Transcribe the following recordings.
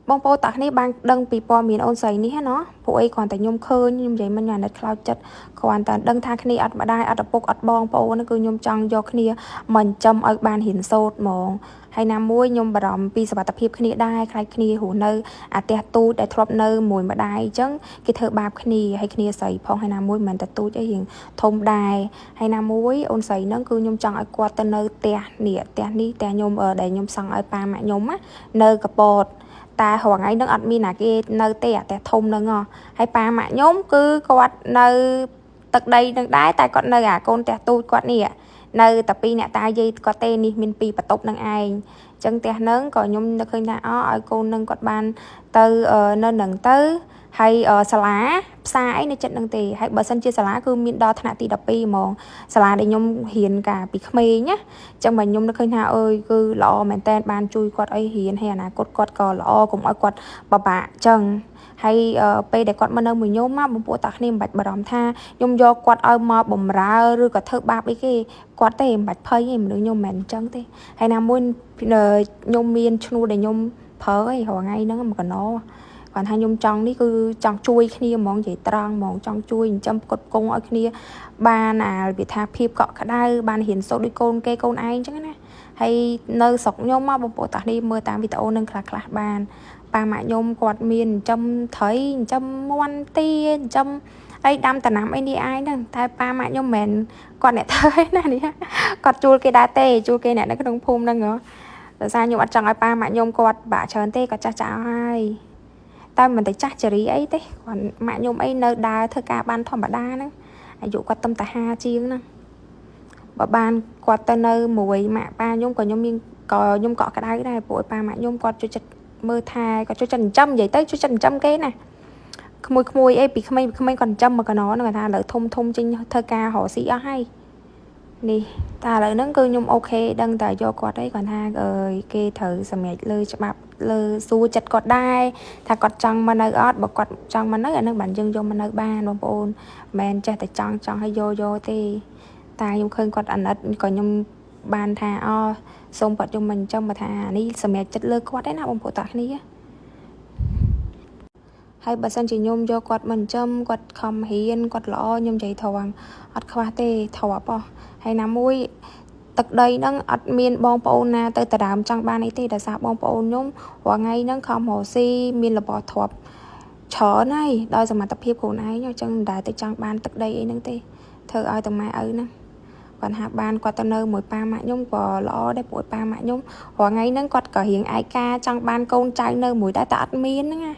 បងប្អូនតានេះបានដឹងពីព័ត៌មានអូនស្រីនេះណាពួកអីគ្រាន់តែខ្ញុំឃើញខ្ញុំនិយាយមិនអាណិតខ្លោចចិត្តគ្រាន់តែដឹងថាគ្នាអត់ម្ដាយអត់ឪពុកអត់បងប្អូនគឺខ្ញុំចង់យកគ្នាមិនចំឲ្យបានហ៊ានសូត្រហ្មងហើយណាមួយខ្ញុំបារម្ភពីសុខភាពគ្នាដែរខ្លាចគ្នារស់នៅអាផ្ទះទូចដែលធ្លាប់នៅមួយម្ដាយអញ្ចឹងគេធ្វើបាបគ្នាហើយគ្នាស្រីផងហើយណាមួយមិនតែទូចអីរៀងធំដែរហើយណាមួយអូនស្រីហ្នឹងគឺខ្ញុំចង់ឲ្យគាត់ទៅនៅផ្ទះនេះផ្ទះនេះផ្ទះខ្ញុំដែលខ្ញុំសង់ឲ្យប៉ាម៉ាក់ខ្ញុំនៅកពតតែរងថ្ងៃហ្នឹងអត់មានណាគេនៅទេអាផ្ទះធំហ្នឹងហើយប៉ាម៉ាក់ខ្ញុំគឺគាត់នៅទឹកដីនឹងដែរតែគាត់នៅអាកូនផ្ទះទូចគាត់នេះនៅតែពីរអ្នកតាយាយគាត់ទេនេះមានពីរបន្ទប់នឹងឯងអញ្ចឹងផ្ទះហ្នឹងក៏ខ្ញុំនឹកឃើញថាឲ្យកូននឹងគាត់បានទៅនៅនឹងទៅហើយសាលាផ្សារអីនៅចិត្តនឹងទេហើយបើសិនជាសាលាគឺមានដល់ថ្នាក់ទី12ហ្មងសាលាដែលខ្ញុំរៀនកាលពីក្មេងណាអញ្ចឹងបើខ្ញុំនឹកឃើញថាអើយគឺល្អមែនតើបានជួយគាត់អីរៀនហើយអនាគតគាត់ក៏ល្អកុំឲ្យគាត់បបាក់អញ្ចឹងហើយពេលដែលគាត់មកនៅមួយខ្ញុំបងប្អូនតាគ្នាមិនបាច់បារម្ភថាខ្ញុំយកគាត់ឲ្យមកបំរើឬក៏ធ្វើបាបអីគេគាត់ទេមិនបាច់ភ័យទេមនុស្សខ្ញុំមិនមែនអញ្ចឹងទេហើយណាមួយខ្ញុំមានឈ្នួលដែលខ្ញុំប្រើអីរាល់ថ្ងៃហ្នឹងមកកណោគាត់ថាខ្ញុំចង់នេះគឺចង់ជួយគ្នាហ្មងនិយាយត្រង់ហ្មងចង់ជួយចិញ្ចឹមផ្គត់ផ្គង់ឲ្យគ្នាបានអាវិថាភាពកក់ក្ដៅបានរៀនសូត្រដូចកូនគេកូនឯងអញ្ចឹងណាហើយនៅស្រុកខ្ញុំបងប្អូនតានេះមើលតាមវីដេអូនឹងខ្លះបានប៉ាម៉ាក់ខ្ញុំគាត់មានចិញ្ចឹមត្រីចិញ្ចឹមមាន់ទាចិញ្ចឹមអីដាំដំណាំអីនេះឯងហ្នឹងតែប៉ាម៉ាក់ខ្ញុំមិនមែនគាត់អ្នកធ្វើឯណានេះគាត់ជួលគេដែរទេជួលគេអ្នកនៅក្នុងភូមិហ្នឹងដោយសារខ្ញុំអត់ចង់ឲ្យប៉ាម៉ាក់ខ្ញុំគាត់បាក់ច្រើនទេគាត់ចាស់ហើយតែមិនទៅចាស់ចេរីអីទេគាត់ម៉ាក់ខ្ញុំអីនៅដើរធ្វើការបានធម្មតាហ្នឹងអាយុគាត់តែ50ជាងហ្នឹងបើបានគាត់ទៅនៅមួយម៉ាក់ប៉ាខ្ញុំក៏ខ្ញុំកក់ក្ដៅដែរព្រោះប៉ាម៉ាក់ខ្ញុំគាត់ជួយចិត្តមើលថែគាត់ជួយចិត្តចិញ្ចឹមនិយាយទៅជួយចិត្តចិញ្ចឹមគេណាក្មួយអីពីក្មេងគាត់ចិញ្ចឹមមកកណោហ្នឹងគាត់ថាឥឡូវធំចេញធ្វើការរកស៊ីអស់ហើយនេះតែឥឡូវហ្នឹងគឺខ្ញុំអូខេដឹងតែយកគាត់អីគាត់ថាគេត្រូវសម្រេចលើច្បាប់លើសួរចិត្តគាត់ដែរថាគាត់ចង់មកនៅអត់បើគាត់ចង់មកនៅអានឹងបានយើងយកមកនៅបានបងប្អូនមិនមែនចេះតែចង់ឲ្យយកទេតែខ្ញុំឃើញគាត់អាណិតក៏ខ្ញុំបានថាសូមគាត់យកមកចិញ្ចឹមបើថានេះសម្រេចចិត្តលើគាត់ទេណាបងប្អូនតាគ្នាហើយបើសិនជាខ្ញុំយកគាត់មកចិញ្ចឹមគាត់ខំរៀនគាត់ល្អខ្ញុំនិយាយត្រង់អត់ខ្វះទេធ្រាប់ហើយណាមួយទឹកដីហ្នឹងអត់មានបងប្អូនណាទៅដដើមចង់បានអីទេដោយសារបងប្អូនខ្ញុំរាល់ថ្ងៃហ្នឹងខំរកស៊ីមានរបស់ធ្រាប់ច្រើនហើយដោយសមត្ថភាពខ្លួនឯងអញ្ចឹងមិនដែលទៅចង់បានទឹកដីអីហ្នឹងទេធ្វើឲ្យតម៉ែឪហ្នឹងគាត់ថាបានគាត់ទៅនៅមួយប៉ាម៉ាក់ខ្ញុំក៏ល្អដែរព្រោះប៉ាម៉ាក់ខ្ញុំរាល់ថ្ងៃហ្នឹងគាត់ក៏រៀងឯកាចង់បានកូនចៅនៅមួយដែរតែអត់មានហ្នឹងណា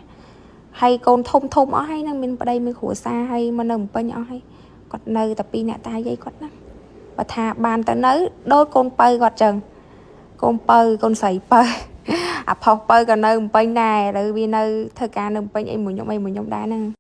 ហើយកូនធំអស់ហើយនឹងមានប្តីមានគ្រួសារហើយមកនៅពេញអស់ហើយគាត់នៅតែពីរអ្នកតាយាយគាត់ណាបើថាបានទៅនៅដូចកូនបើគាត់ចឹងកូនបើកូនស្រីបើអាផុសបើក៏នៅពេញដែរឥឡូវវានៅធ្វើការនៅពេញអីមួយខ្ញុំដែរហ្នឹង